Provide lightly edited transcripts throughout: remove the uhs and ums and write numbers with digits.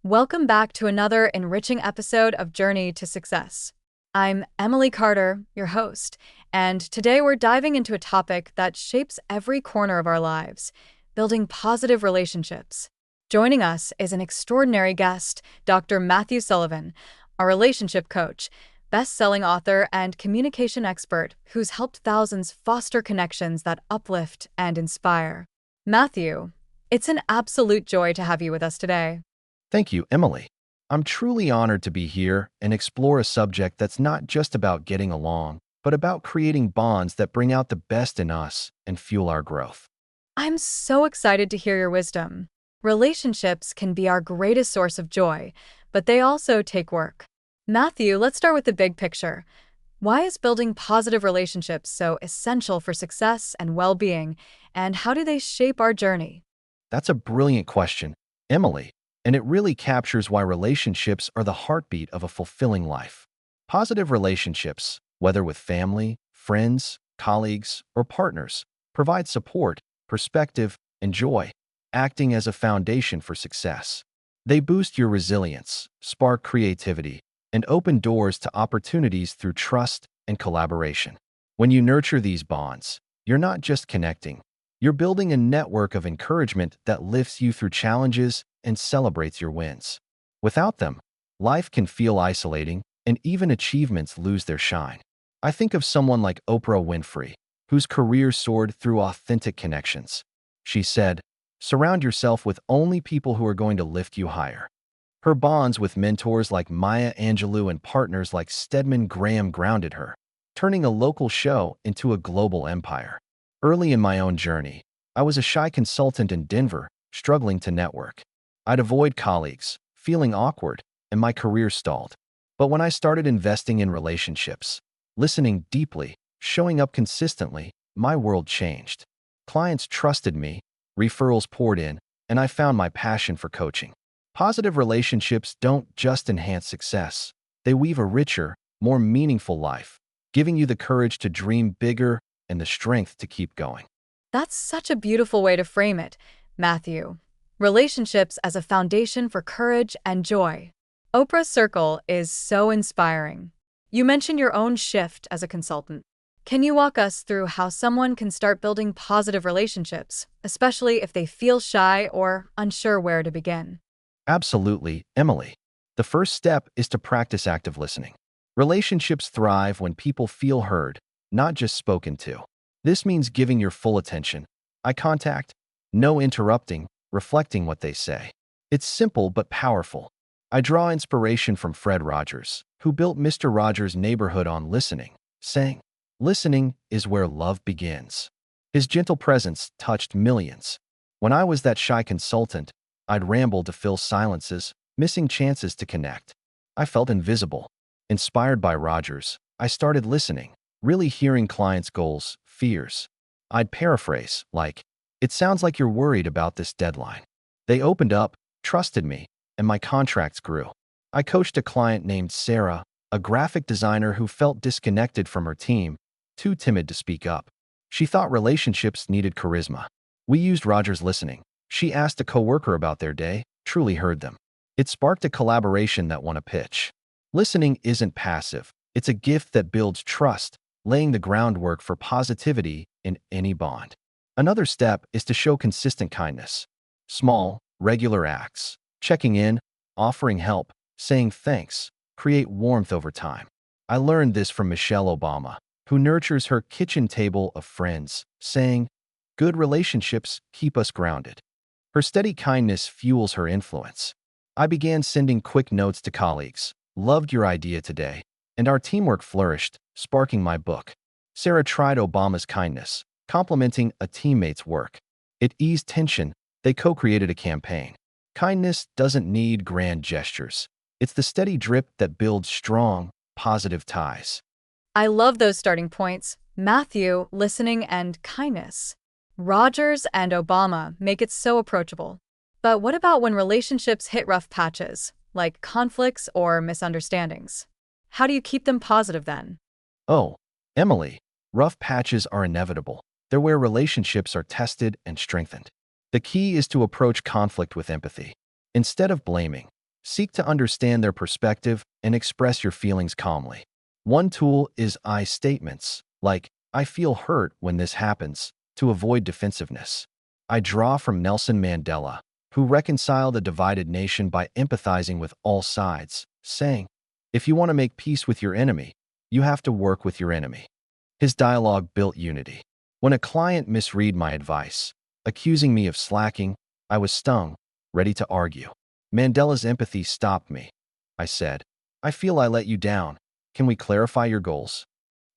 Welcome back to another enriching episode of Journey to Success. I'm Emily Carter, your host, and today we're diving into a topic that shapes every corner of our lives: building positive relationships. Joining us is an extraordinary guest, Dr. Matthew Sullivan, a relationship coach, best-selling author, and communication expert who's helped thousands foster connections that uplift and inspire. Matthew, it's an absolute joy to have you with us today. Thank you, Emily. I'm truly honored to be here and explore a subject that's not just about getting along, but about creating bonds that bring out the best in us and fuel our growth. I'm so excited to hear your wisdom. Relationships can be our greatest source of joy, but they also take work. Matthew, let's start with the big picture. Why is building positive relationships so essential for success and well-being, and how do they shape our journey? That's a brilliant question, Emily, and it really captures why relationships are the heartbeat of a fulfilling life. Positive relationships, whether with family, friends, colleagues, or partners, provide support, perspective, and joy, acting as a foundation for success. They boost your resilience, spark creativity, and open doors to opportunities through trust and collaboration. When you nurture these bonds, you're not just connecting, you're building a network of encouragement that lifts you through challenges and celebrates your wins. Without them, life can feel isolating and even achievements lose their shine. I think of someone like Oprah Winfrey, whose career soared through authentic connections. She said, "Surround yourself with only people who are going to lift you higher." Her bonds with mentors like Maya Angelou and partners like Stedman Graham grounded her, turning a local show into a global empire. Early in my own journey, I was a shy consultant in Denver, struggling to network. I'd avoid colleagues, feeling awkward, and my career stalled. But when I started investing in relationships, listening deeply, showing up consistently, my world changed. Clients trusted me, referrals poured in, and I found my passion for coaching. Positive relationships don't just enhance success, they weave a richer, more meaningful life, giving you the courage to dream bigger and the strength to keep going. That's such a beautiful way to frame it, Matthew. Relationships as a foundation for courage and joy. Oprah's Circle is so inspiring. You mentioned your own shift as a consultant. Can you walk us through how someone can start building positive relationships, especially if they feel shy or unsure where to begin? Absolutely, Emily. The first step is to practice active listening. Relationships thrive when people feel heard, not just spoken to. This means giving your full attention, eye contact, no interrupting, reflecting what they say. It's simple but powerful. I draw inspiration from Fred Rogers, who built Mr. Rogers' Neighborhood on listening, saying, "Listening is where love begins." His gentle presence touched millions. When I was that shy consultant, I'd ramble to fill silences, missing chances to connect. I felt invisible. Inspired by Rogers, I started listening, really hearing clients' goals, fears. I'd paraphrase, like, "It sounds like you're worried about this deadline." They opened up, trusted me, and my contracts grew. I coached a client named Sarah, a graphic designer who felt disconnected from her team, too timid to speak up. She thought relationships needed charisma. We used Rogers' listening. She asked a coworker about their day, truly heard them. It sparked a collaboration that won a pitch. Listening isn't passive. It's a gift that builds trust, laying the groundwork for positivity in any bond. Another step is to show consistent kindness. Small, regular acts, checking in, offering help, saying thanks, create warmth over time. I learned this from Michelle Obama, who nurtures her kitchen table of friends, saying, "Good relationships keep us grounded." Her steady kindness fuels her influence. I began sending quick notes to colleagues, "Loved your idea today," and our teamwork flourished, sparking my book. Sarah tried Obama's kindness, complimenting a teammate's work. It eased tension. They co-created a campaign. Kindness doesn't need grand gestures. It's the steady drip that builds strong, positive ties. I love those starting points: Matthew, listening, and kindness. Rogers and Obama make it so approachable. But what about when relationships hit rough patches, like conflicts or misunderstandings? How do you keep them positive then? Oh, Emily, rough patches are inevitable. They're where relationships are tested and strengthened. The key is to approach conflict with empathy. Instead of blaming, Seek to understand their perspective and express your feelings calmly. One tool is I statements, like, I feel hurt when this happens, to avoid defensiveness. I draw from Nelson Mandela, who reconciled a divided nation by empathizing with all sides, saying, if you want to make peace with your enemy, you have to work with your enemy. His dialogue built unity. When a client misread my advice, accusing me of slacking, I was stung, ready to argue. Mandela's empathy stopped me. I said, I feel I let you down. Can we clarify your goals?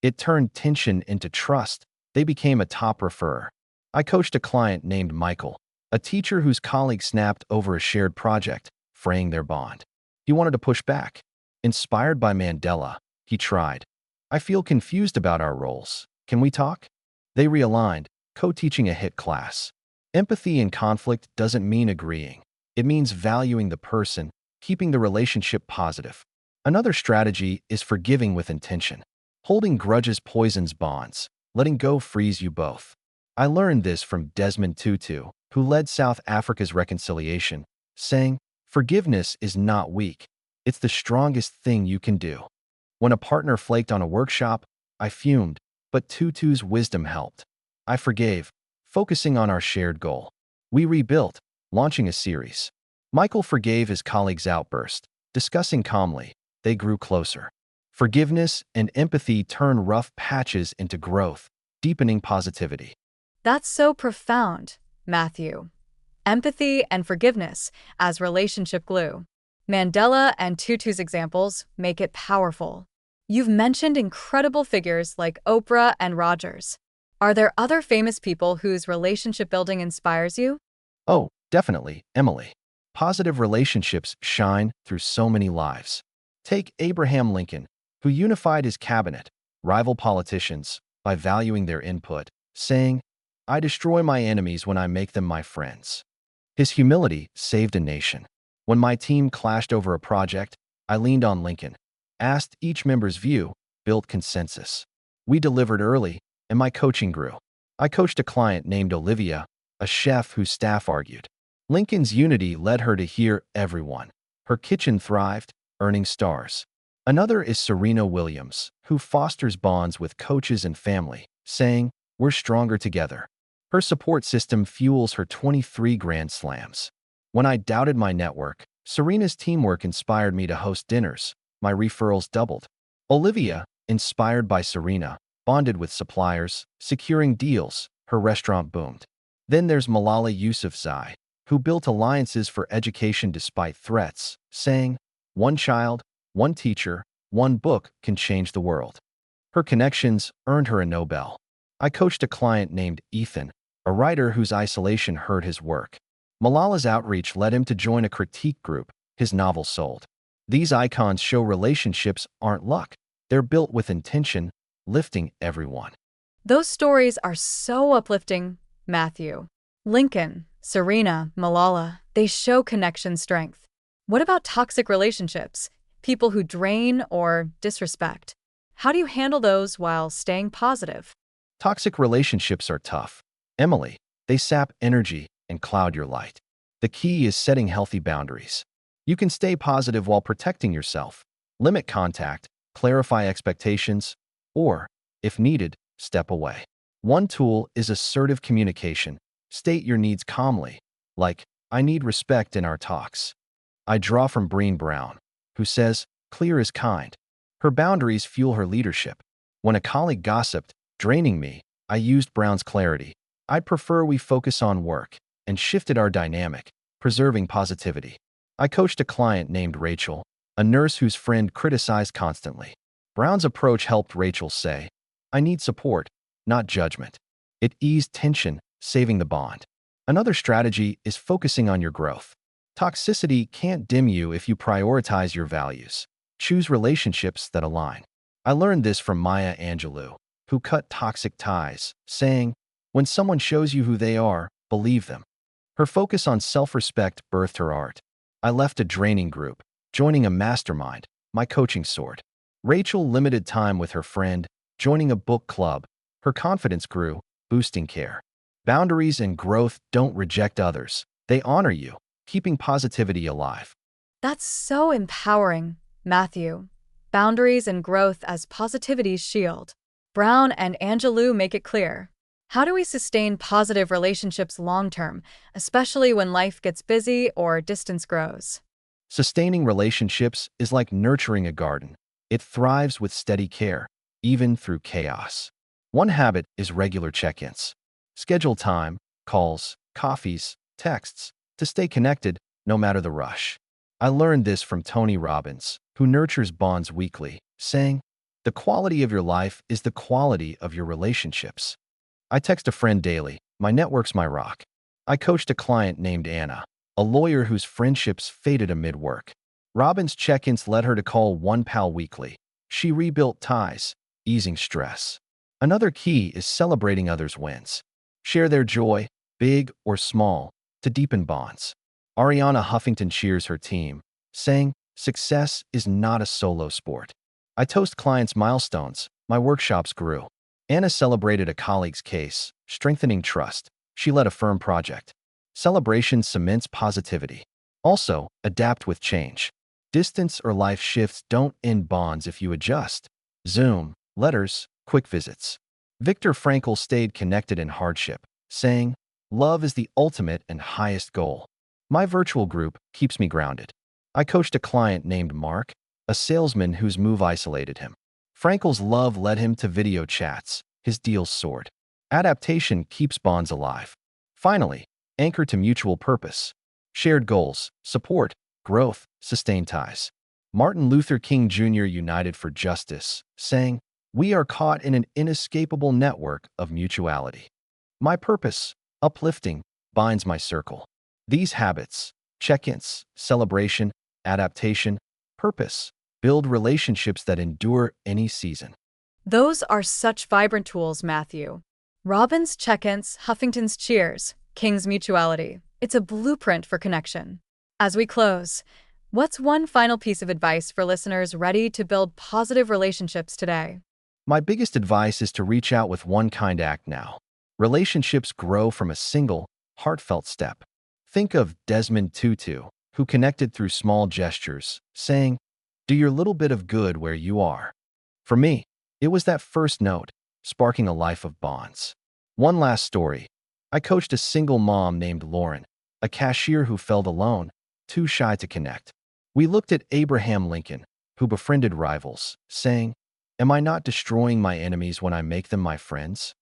It turned tension into trust. They became a top referrer. I coached a client named Michael, a teacher whose colleague snapped over a shared project, fraying their bond. He wanted to push back. Inspired by Mandela, he tried. I feel confused about our roles. Can we talk? They realigned, co-teaching a hit class. Empathy in conflict doesn't mean agreeing. It means valuing the person, keeping the relationship positive. Another strategy is forgiving with intention. Holding grudges poisons bonds. Letting go frees you both. I learned this from Desmond Tutu, who led South Africa's reconciliation, saying, forgiveness is not weak. It's the strongest thing you can do. When a partner flaked on a workshop, I fumed, but Tutu's wisdom helped. I forgave, focusing on our shared goal. We rebuilt, launching a series. Michael forgave his colleague's outburst. Discussing calmly, they grew closer. Forgiveness and empathy turn rough patches into growth, deepening positivity. That's so profound, Matthew. Empathy and forgiveness as relationship glue. Mandela and Tutu's examples make it powerful. You've mentioned incredible figures like Oprah and Rogers. Are there other famous people whose relationship building inspires you? Oh, definitely, Emily. Positive relationships shine through so many lives. Take Abraham Lincoln, who unified his cabinet, rival politicians, by valuing their input, saying, I destroy my enemies when I make them my friends. His humility saved a nation. When my team clashed over a project, I leaned on Lincoln, asked each member's view, built consensus. We delivered early, and my coaching grew. I coached a client named Olivia, a chef whose staff argued. Lincoln's unity led her to hear everyone. Her kitchen thrived, earning stars. Another is Serena Williams, who fosters bonds with coaches and family, saying, we're stronger together. Her support system fuels her 23 Grand Slams. When I doubted my network, Serena's teamwork inspired me to host dinners. My referrals doubled. Olivia, inspired by Serena, bonded with suppliers, securing deals. Her restaurant boomed. Then there's Malala Yousafzai, who built alliances for education despite threats, saying, one child, one teacher, one book can change the world. Her connections earned her a Nobel. I coached a client named Ethan, a writer whose isolation hurt his work. Malala's outreach led him to join a critique group. His novel sold. These icons show relationships aren't luck. They're built with intention, lifting everyone. Those stories are so uplifting, Matthew. Lincoln, Serena, Malala, they show connection strength. What about toxic relationships? People who drain or disrespect? How do you handle those while staying positive? Toxic relationships are tough. Emily, they sap energy and cloud your light. The key is setting healthy boundaries. You can stay positive while protecting yourself. Limit contact, clarify expectations, or, if needed, step away. One tool is assertive communication. State your needs calmly, like, I need respect in our talks. I draw from Brené Brown, who says, clear is kind. Her boundaries fuel her leadership. When a colleague gossiped, draining me, I used Brown's clarity. I'd prefer we focus on work, and shifted our dynamic, preserving positivity. I coached a client named Rachel, a nurse whose friend criticized constantly. Brown's approach helped Rachel say, I need support, not judgment. It eased tension, saving the bond. Another strategy is focusing on your growth. Toxicity can't dim you if you prioritize your values. Choose relationships that align. I learned this from Maya Angelou, who cut toxic ties, saying, when someone shows you who they are, believe them. Her focus on self-respect birthed her art. I left a draining group, joining a mastermind, my coaching sword. Rachel limited time with her friend, joining a book club. Her confidence grew, boosting care. Boundaries and growth don't reject others. They honor you, keeping positivity alive. That's so empowering, Matthew. Boundaries and growth as positivity's shield. Brown and Angelou make it clear. How do we sustain positive relationships long term, especially when life gets busy or distance grows? Sustaining relationships is like nurturing a garden. It thrives with steady care, even through chaos. One habit is regular check-ins. Schedule time, calls, coffees, texts, to stay connected no matter the rush. I learned this from Tony Robbins, who nurtures bonds weekly, saying, "The quality of your life is the quality of your relationships." I text a friend daily. My network's my rock. I coached a client named Anna, a lawyer whose friendships faded amid work. Robbins' check-ins led her to call one pal weekly. She rebuilt ties, easing stress. Another key is celebrating others' wins. Share their joy, big or small, to deepen bonds. Ariana Huffington cheers her team, saying, "Success is not a solo sport." I toast clients' milestones. My workshops grew. Anna celebrated a colleague's case, strengthening trust. She led a firm project. Celebration cements positivity. Also, adapt with change. Distance or life shifts don't end bonds if you adjust. Zoom, letters, quick visits. Viktor Frankl stayed connected in hardship, saying, "Love is the ultimate and highest goal." My virtual group keeps me grounded. I coached a client named Mark, a salesman whose move isolated him. Frankel's love led him to video chats. His deals soared. Adaptation keeps bonds alive. Finally, anchor to mutual purpose. Shared goals, support, growth, sustain ties. Martin Luther King Jr. united for justice, saying, "We are caught in an inescapable network of mutuality." My purpose, uplifting, binds my circle. These habits, check-ins, celebration, adaptation, purpose, build relationships that endure any season. Those are such vibrant tools, Matthew. Robbins' check-ins, Huffington's cheers, King's mutuality. It's a blueprint for connection. As we close, what's one final piece of advice for listeners ready to build positive relationships today? My biggest advice is to reach out with one kind act now. Relationships grow from a single, heartfelt step. Think of Desmond Tutu, who connected through small gestures, saying, "Do your little bit of good where you are." For me, it was that first note, sparking a life of bonds. One last story. I coached a single mom named Lauren, a cashier who felt alone, too shy to connect. We looked at Abraham Lincoln, who befriended rivals, saying, "Am I not destroying my enemies when I make them my friends?"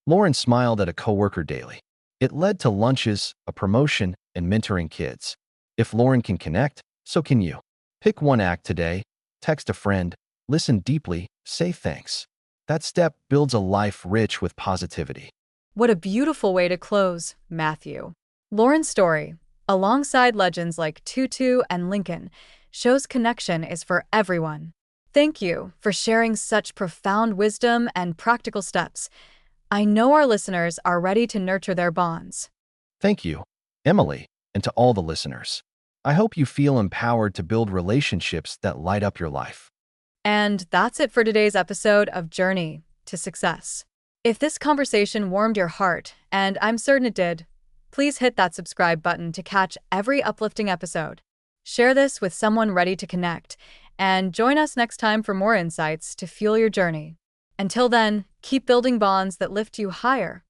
Lauren smiled at a coworker daily. It led to lunches, a promotion, and mentoring kids. If Lauren can connect, so can you. Pick one act today, text a friend, listen deeply, say thanks. That step builds a life rich with positivity. What a beautiful way to close, Matthew. Lauren's story, alongside legends like Tutu and Lincoln, shows connection is for everyone. Thank you for sharing such profound wisdom and practical steps. I know our listeners are ready to nurture their bonds. Thank you, Emily, and to all the listeners. I hope you feel empowered to build relationships that light up your life. And that's it for today's episode of Journey to Success. If this conversation warmed your heart, and I'm certain it did, please hit that subscribe button to catch every uplifting episode. Share this with someone ready to connect, and join us next time for more insights to fuel your journey. Until then, keep building bonds that lift you higher.